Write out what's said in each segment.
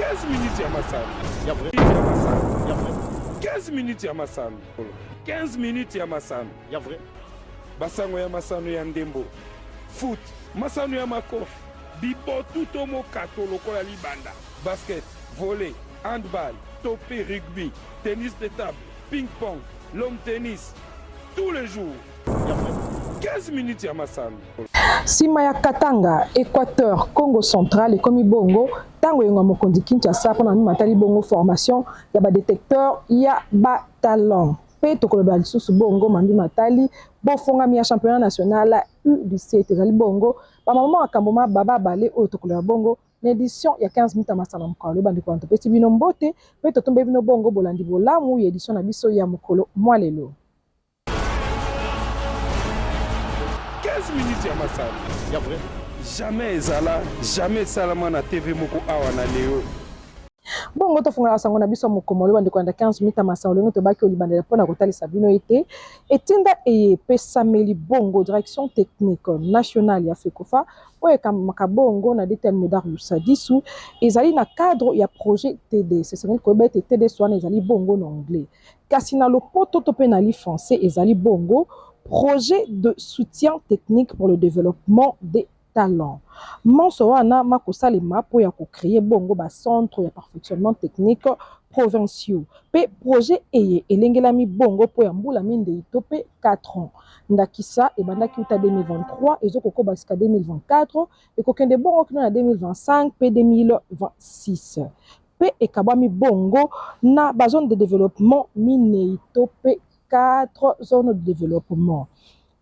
15 minutes ya masano. Ya vrai. Ya masano. Ya vrai. 15 minutes ya masano. 15 minutes ya masano. Ya vrai. Basango ya masano ya ndembo. Foot. Masano ya makofi. Bibotu tomo kato lokola libanda. Basket, volley, handball, topé, rugby, tennis de table, ping-pong, long tennis. Tous les jours. Ya vrai. 15 minutes ya masano. Sima ya Katanga, Équateur, Congo central et Komi Bongo, tango yonga mokonzi Kinshasa pona mi matali bongo formation ya ba détecteur ya ba talent. Pe tokoloba lisusu bongo mambi matali bo fonga mi ya championnat national U17 ezali bongo ba mama akamboma baba bale o tokoloba bongo l'édition ya 15 minutes masana mokolo bandi ko antopesi bino mbote pe totombe bino bongo bolandi bolamu édition na biso ya mokolo mwalelo. 15 minutes ya masano. Ya vrai. Jamais ezala, jamais salama na TV moko awa na leo. Bongo tofunga sango na biso mokomolo bandi ko 15 minutes masana lengo to baki olibandela pona kotalisa bino ete etinda eye pesameli bongo direction technique nationale ya FECOFA oyo kamaka bongo na déterminé Lusadisu ezali na cadre ya projet TD c'est ça ko bete TD swana ezali bongo en anglais kasi na lopoto to pe na li français ezali bongo projet de soutien technique pour le développement des talents. Monso wana makosalema po ya ko créer bongo ba centre ya perfectionnement technique provinciaux. Pe projet eye elengelami bongo po ya mbula minde itope 4 ans. Ndakisa e bandaki uta 2023 ezokoko basika 2024 e kokende bongo kino na 2025 pe 2026. Pe ekabami bongo na ba zone de développement mine itope 4 zones de développement.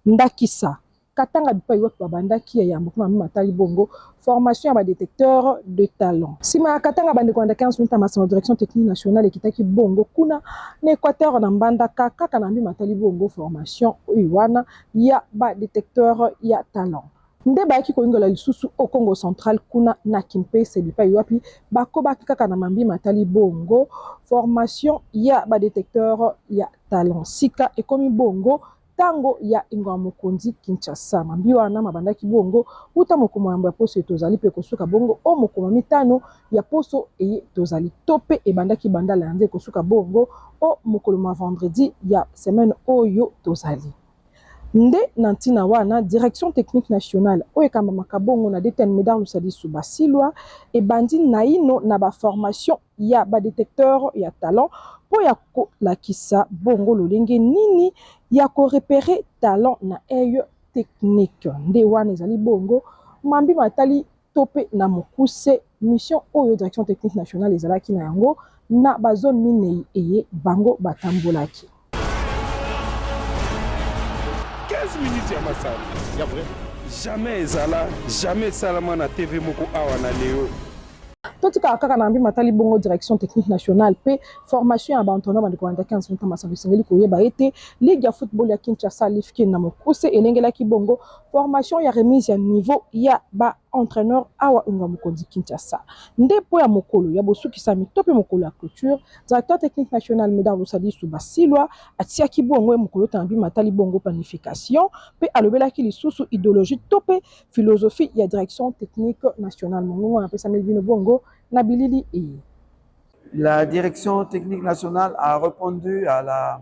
Ndakisa Katanga bipa yote babandaki ya yambo kuma matali bongo formation ya ba détecteur de talent. Sima ya Katanga bande kwa 15 minutes masana direction technique nationale ekitaki bongo kuna na Équateur na mbanda kaka na matali bongo formation wana ya ba détecteur ya talent. Nde ba ki koingola lisusu au Congo central kuna na Kimpese bipa yopi bakoba kaka na mambi matali bongo formation ya ba détecteur ya talent. Sika ekomi bongo tango ya ingwa mokonzi Kinshasa mambi wana mabandaki bongo uta mokoma yamba poso etozali pe kosuka bongo o mokoma mitano ya poso eye tozali tope e bandaki bandala yande kosuka bongo o mokolo vendredi ya semaine oyo tozali nde nantina wana direction technique nationale oyo kamba makabongo na déterminé Lusadisu basilwa e bandi naino na ba formation ya ba détecteur ya talent po ya ko lakisa bongo lolenge nini ya ko repérer talent na eyo technique nde wana ezali bongo mambi matali tope na mokuse mission oyo direction technique nationale ezalaki na yango na ba zone mine eye bango batambolaki. 15 minutes ya masano. Ya vrai. Jamais ezala, jamais salama na TV moko awa na leo. Totika kaka na mbi matali bongo direction technique nationale pe formation ya bantono bandi ko 15 minutes masano singeli ko yeba ete ligue ya football ya Kinshasa lifki na mokuse elengelaki bongo formation ya remise ya niveau ya ba entraîneur awa unga mokonzi Kinshasa nde po ya mokolo ya bosuki sami tope mokolo ya clôture directeur technique national Médard Lusadisu basilwa atiaki bongo mokolo tambi matali bongo planification pe alobelaki lisusu idéologie tope philosophie ya direction technique nationale mongo na pesa melvino bongo na bilili e. La direction technique nationale a répondu à la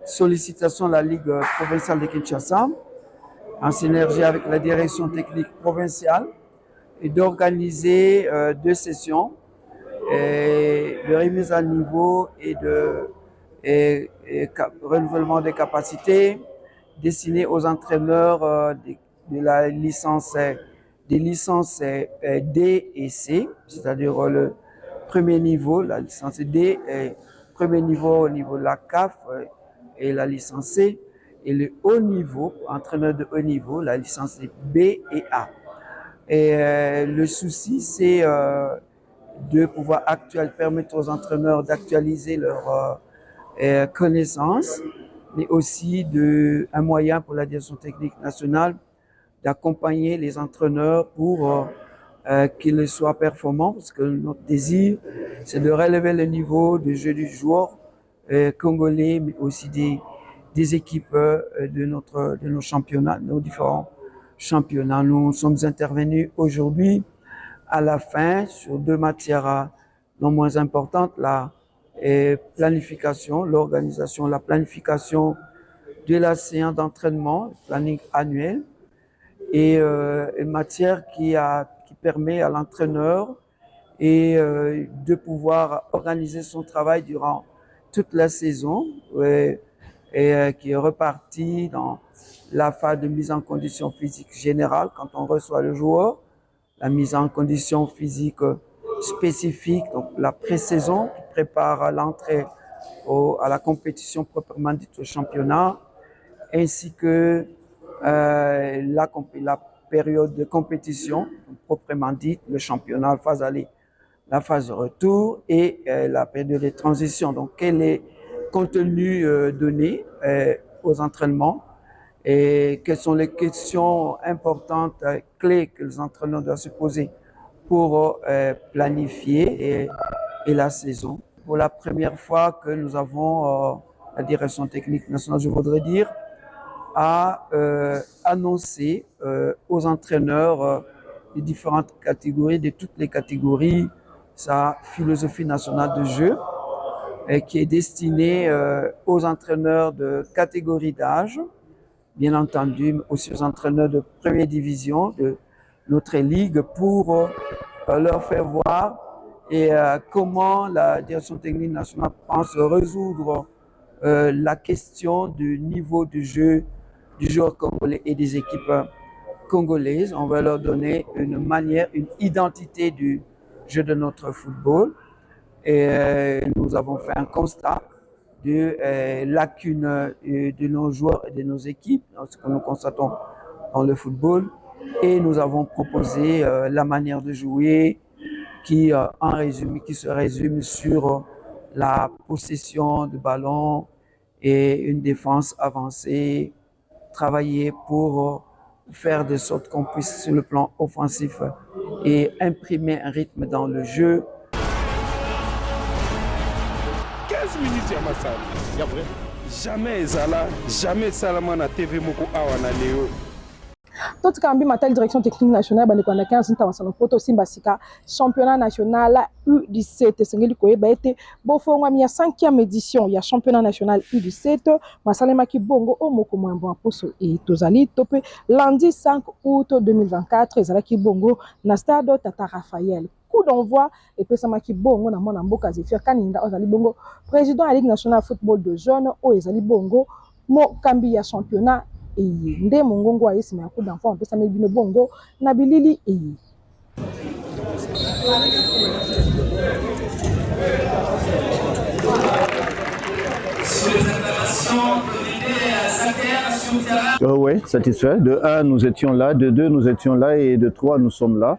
sollicitation de la Ligue provinciale de Kinshasa en synergie avec la direction technique provinciale et d'organiser 2 sessions de remise à niveau et de renouvellement des capacités destinées aux entraîneurs de la licence, des licences D et C, c'est-à-dire le premier niveau, la licence D, premier niveau au niveau de la CAF et la licence C, et le haut niveau, entraîneur de haut niveau, la licence B et A. Et le souci, c'est de pouvoir permettre aux entraîneurs d'actualiser leurs connaissances, mais aussi un moyen pour la direction technique nationale d'accompagner les entraîneurs pour qu'ils soient performants, parce que notre désir, c'est de relever le niveau de jeu du joueur congolais, mais aussi des équipes de nos championnats, nos différents championnats. Nous sommes intervenus aujourd'hui à la fin sur 2 matières non moins importante, la planification, l'organisation, la planification de la séance d'entraînement, planning annuel, et une matière qui permet à l'entraîneur de pouvoir organiser son travail durant toute la saison qui est reparti dans la phase de mise en condition physique générale quand on reçoit le joueur, la mise en condition physique spécifique, donc la pré-saison qui prépare l'entrée à la compétition proprement dite au championnat, ainsi que la période de compétition proprement dite, le championnat, la phase aller, la phase de retour et la période de transition. Donc, quel est le contenu donné aux entraînements et quelles sont les questions importantes, clés que les entraîneurs doivent se poser pour planifier et la saison. Pour la première fois que nous avons la direction technique nationale, je voudrais dire, a annoncé aux entraîneurs des différentes catégories, de toutes les catégories, sa philosophie nationale de jeu qui est destinée aux entraîneurs de catégorie d'âge, bien entendu, mais aussi aux entraîneurs de première division de notre ligue pour leur faire voir comment la direction technique nationale pense résoudre la question du niveau de jeu du joueur congolais et des équipes congolaises. On va leur donner une manière, une identité du jeu de notre football. Et nous avons fait un constat de lacunes de nos joueurs et de nos équipes, ce que nous constatons dans le football. Et nous avons proposé la manière de jouer qui se résume sur la possession de ballon et une défense avancée, travailler pour faire de sorte qu'on puisse, sur le plan offensif, et imprimer un rythme dans le jeu. 15 minutes ya masano ya vrai jamais ezala jamais salama na TV moko awa na leo. Tout kambi matali direction technique nationale bande kwanda 15 nta wasano poto simba sika championnat national U17 sengeli koyeba ete bofongwa mi ya 5e édition ya championnat national U17 masalema ki bongo o moko mwambo aposo et tozali topé lundi 5 août 2024 ezala ki bongo na stade Tata Raphaël. Coup d'envoi et pesamaki bongo na mona mboka Zefir Kaninda ozali bongo président de la Ligue nationale de football de jeunes o ezali bongo mo kambi ya championnat eye nde mongongo ayesima ya coup d'envoi mpesa mebino bongo na bilili eye. Oui, satisfait. De 1, nous étions là. De 2, nous étions là. Et de 3, nous sommes là.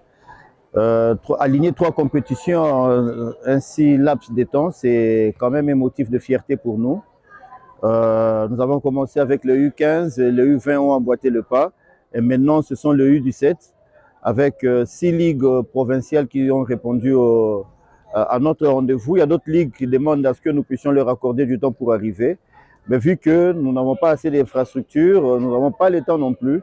Aligner 3 compétitions en un si laps de temps, c'est quand même un motif de fierté pour nous. Nous avons commencé avec le U15, le U20 ont emboîté le pas. Et maintenant, ce sont le U17 avec 6 ligues provinciales qui ont répondu à notre rendez-vous. Il y a d'autres ligues qui demandent à ce que nous puissions leur accorder du temps pour arriver. Mais vu que nous n'avons pas assez d'infrastructures, nous n'avons pas le temps non plus,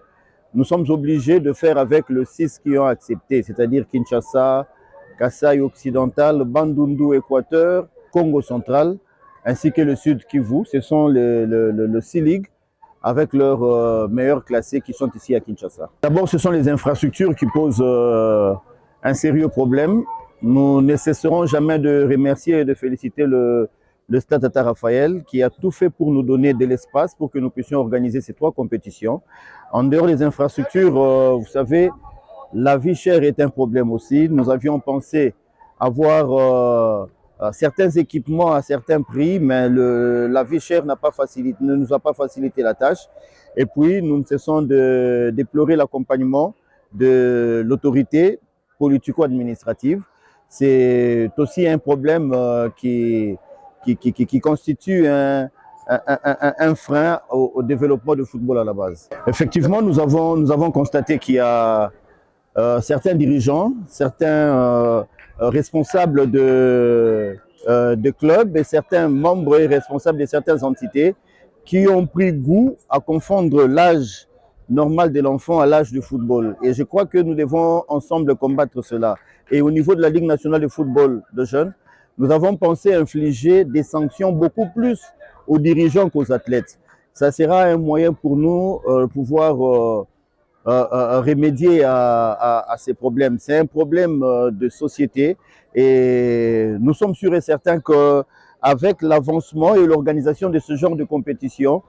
nous sommes obligés de faire avec le 6 qui ont accepté, c'est-à-dire Kinshasa, Kasaï occidental, Bandundu Équateur, Congo central, ainsi que le Sud Kivu. Ce sont le 6 ligues avec leurs meilleurs classés qui sont ici à Kinshasa. D'abord, ce sont les infrastructures qui posent un sérieux problème. Nous ne cesserons jamais de remercier et de féliciter le Stade Tata Raphaël qui a tout fait pour nous donner de l'espace pour que nous puissions organiser ces 3 compétitions. En dehors des infrastructures, vous savez, la vie chère est un problème aussi. Nous avions pensé avoir certains équipements à certains prix, mais la vie chère ne nous a pas facilité la tâche. Et puis, nous ne cessons de déplorer l'accompagnement de l'autorité politico-administrative. C'est aussi un problème qui constitue un frein au développement du football à la base. Effectivement, nous avons constaté qu'il y a certains dirigeants, certains responsables de clubs et certains membres et responsables de certaines entités qui ont pris goût à confondre l'âge normal de l'enfant à l'âge du football. Et je crois que nous devons ensemble combattre cela. Et au niveau de la Ligue nationale de football de jeunes, nous avons pensé infliger des sanctions beaucoup plus aux dirigeants qu'aux athlètes. Ça sera un moyen pour nous de pouvoir remédier à ces problèmes. C'est un problème de société et nous sommes sûrs et certains qu'avec l'avancement et l'organisation de ce genre de compétition,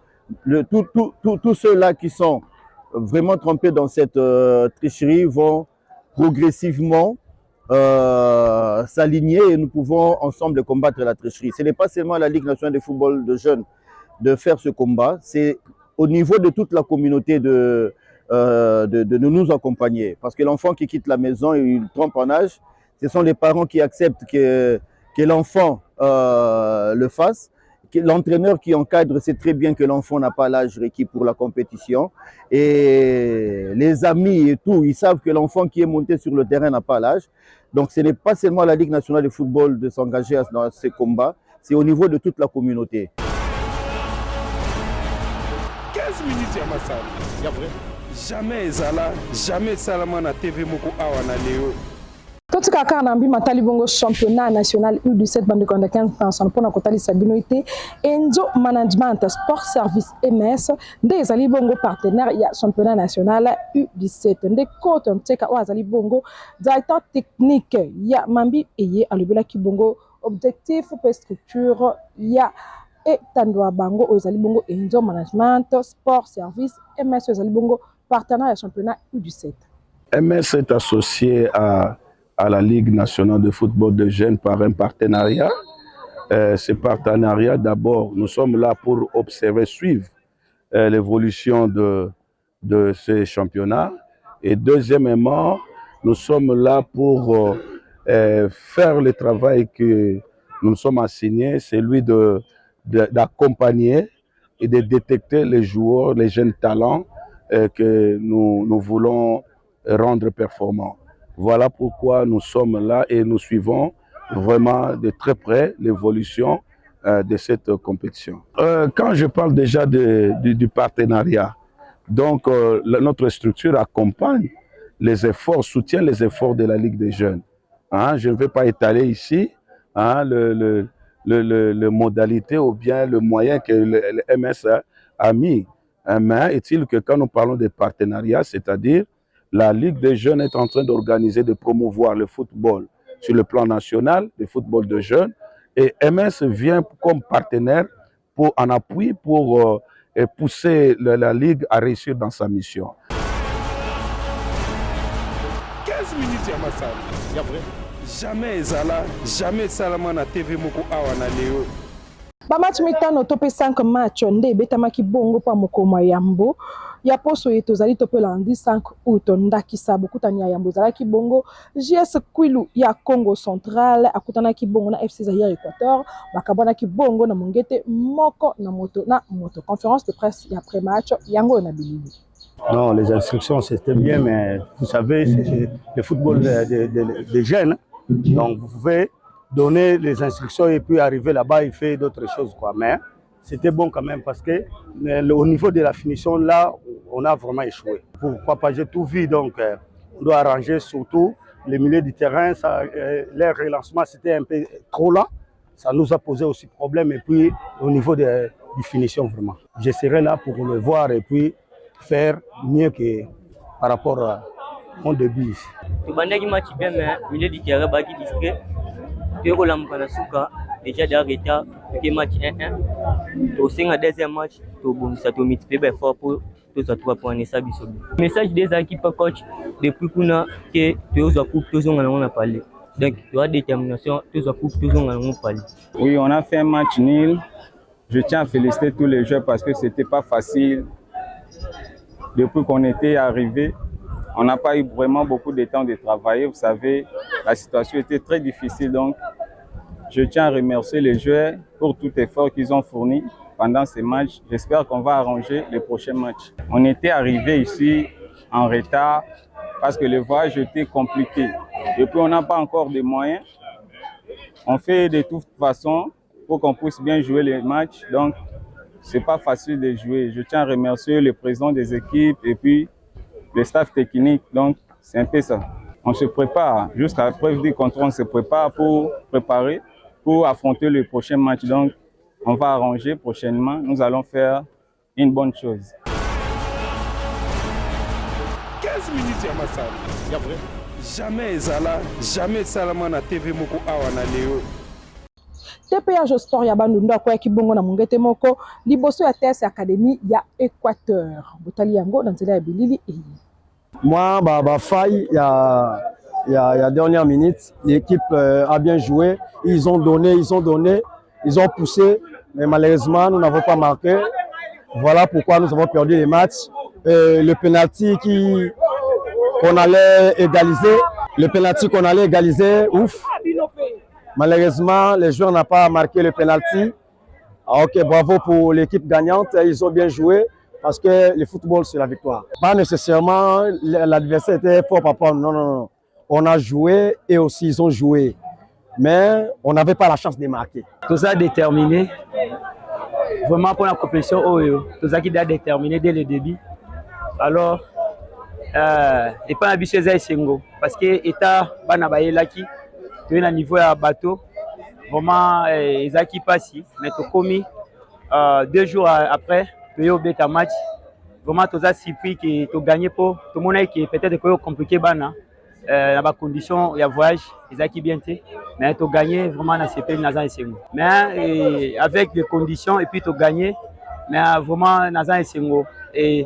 tous ceux-là qui sont vraiment trempés dans cette tricherie vont progressivement s'aligner et nous pouvons ensemble combattre la tricherie. Ce n'est pas seulement la Ligue nationale de football de jeunes de faire ce combat, c'est au niveau de toute la communauté de nous accompagner. Parce que l'enfant qui quitte la maison et il trompe en âge, ce sont les parents qui acceptent que l'enfant le fasse. L'entraîneur qui encadre sait très bien que l'enfant n'a pas l'âge requis pour la compétition. Et les amis et tout, ils savent que l'enfant qui est monté sur le terrain n'a pas l'âge. Donc ce n'est pas seulement la Ligue nationale de football de s'engager dans ces combats, c'est au niveau de toute la communauté. 15 minutes ya masano. Ya vrai. Jamais ezala, jamais salama na TV moko awa na leo. Tout kaka na mbi matali bongo championnat national U17 bande konda 15 ans pour na kotali sabino ite Enzo Management Sport Service MS nde ezali bongo partenaire ya championnat national U17 nde kote mteka wa ezali bongo directeur technique ya mambi eye alobela ki bongo objectif pour structure ya et tandwa bango ezali bongo Enzo Management Sport Service MS ezali bongo partenaire ya championnat U17. MS est associé à la Ligue nationale de football de jeunes par un partenariat. Ce partenariat, d'abord, nous sommes là pour observer, suivre l'évolution de ces championnats. Et deuxièmement, nous sommes là pour faire le travail que nous sommes assignés, celui d'accompagner et de détecter les joueurs, les jeunes talents que nous voulons rendre performants. Voilà pourquoi nous sommes là et nous suivons vraiment de très près l'évolution de cette compétition. Quand je parle déjà du partenariat, donc notre structure accompagne les efforts, soutient les efforts de la Ligue des jeunes. Hein, je ne vais pas étaler ici le modalité ou bien le moyen que le MS a mis. Mais est-il que quand nous parlons de partenariat, c'est-à-dire la Ligue des jeunes est en train d'organiser, de promouvoir le football sur le plan national, le football de jeunes. Et MS vient comme partenaire en appui pour pousser la Ligue à réussir dans sa mission. 15 minutes ya masano. Ya vrai. Jamais ezala, jamais salama na TV moko awa na leo. Ba match mitano topé 5 match nde betamaki bongo pa mokoma Yambo. Ya poso yeto zali topé lundi 5 août ndakisa bokutani ya Yambo zalaki bongo JS Kwilu ya Congo Central akutanaki bongo na FC Zaïre Équateur bakabonaki bongo na mongete moko na moto conférence de presse ya après match yango na bilili. Non, les instructions c'était bien, mais vous savez c'est le football des jeunes, donc vous pouvez donner les instructions et puis arriver là-bas il fait d'autres choses quoi, mais c'était bon quand même parce que au niveau de la finition là, on a vraiment échoué. Pourquoi pas, j'ai tout vu, donc on doit arranger surtout le milieu du terrain. Leur relancement c'était un peu trop lent, ça nous a posé aussi problème et puis au niveau du finition vraiment. Je serai là pour le voir et puis faire mieux que par rapport à mon début ici. Tu match bien mais milieu du terrain baki discret. Tu es là Mkanasuka déjà d'arrêter le match 1-1. Au sein du deuxième match, tu as multiplié fort pour tous les 3 points. Le message des équipes coach depuis qu'on que tous les coupes tous on parlé. Donc tu as détermination, tous les coupes tous on parlé. Oui, on a fait un match nul. Je tiens à féliciter tous les joueurs parce que c'était pas facile. Depuis qu'on était arrivé, on n'a pas eu vraiment beaucoup de temps de travailler. Vous savez, la situation était très difficile. Donc, je tiens à remercier les joueurs pour tout effort qu'ils ont fourni pendant ces matchs. J'espère qu'on va arranger les prochains matchs. On était arrivé ici en retard parce que le voyage était compliqué. Et puis, on n'a pas encore de moyens. On fait de toute façon pour qu'on puisse bien jouer les matchs. Donc, c'est pas facile de jouer. Je tiens à remercier le président des équipes et puis le staff technique. Donc, c'est un peu ça. On se prépare. Jusqu'à la preuve du contrôle, on se prépare pour préparer pour affronter le prochain match. Donc, on va arranger prochainement. Nous allons faire une bonne chose. 15 minutes ya masano. Ya vrai. Jamais ezala, jamais salama na TV moko awa na leo. TPH Sport ya Bandundu akoyaki bongo na mongete moko liboso ya TS Academy ya Équateur. Botali yango na nzela ya bilili e. Moi, faille, il y a dernière minute, l'équipe a bien joué. Ils ont donné, ils ont poussé, mais malheureusement, nous n'avons pas marqué. Voilà pourquoi nous avons perdu les matchs. Le penalty qu'on allait égaliser, ouf. Malheureusement, les joueurs n'ont pas marqué le penalty. Ok, bravo pour l'équipe gagnante, ils ont bien joué. Parce que le football, c'est la victoire. Pas nécessairement l'adversaire était fort par rapport. Non. On a joué et aussi ils ont joué. Mais on n'avait pas la chance de marquer. Tout ça déterminé. Vraiment pour la compétition, tout ça qui doit déterminer dès le début. Alors, et pas habitué à Sengo. Parce que l'État, Banabaye Laki, tu es à niveau à bateau. Vraiment, ils ont qui passent. Mais tu as commis 2 jours après. Tu as match, vraiment tu as surpris que tu as gagné pour tout le monde qui peut-être que compliqué dans les conditions de voyage, ils ont bien été, mais tu as gagné vraiment dans ces pays mais avec des conditions et puis tu as gagné, mais vraiment dans un Sengo et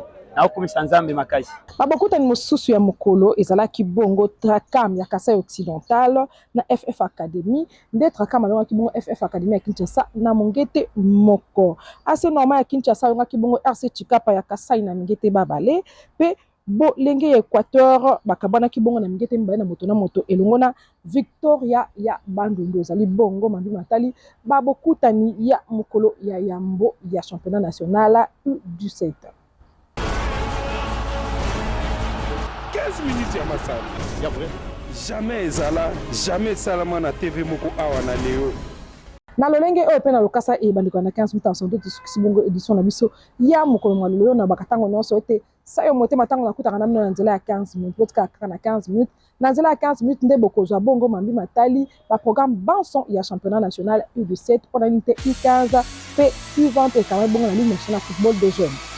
comme Sanzambe Makasi. Babakuta ni mosusu ya mokolo ezalaki bongo Trakam ya Kasai Occidental na FF Academy nde Trakam alongaki bongo FF Academy ya Kinshasa na mongete moko ase normal ya Kinshasa alongaki bongo RC Chikapa ya Kasai na mongete babale pe bo lenge ya Équateur bakabana kibongo na mongete mbaye na moto elongo na Victoria ya Bandundu ezali bongo mandu matali babokutani ya mokolo ya yambo ya championnat national U17. 15 minutes ya masano. Ya vrai. Jamais ezala, jamais salama na TV moko awa na leo. Na lolenge oyo pe na lokasa e bandiko na 15 minutes santo discussion bongo edition na biso ya mokolo mwa lelo na bakatango nyonso ete sayo motema tango na kutaka na mino na nzela ya 15 minutes potika na 15 minutes na nzela ya 15 minutes nde bokozwa bongo mambi matali ba programme banson ya championnat national U17 pour la unité U15 pe U20 et quand même bongo na ligue nationale football des jeunes.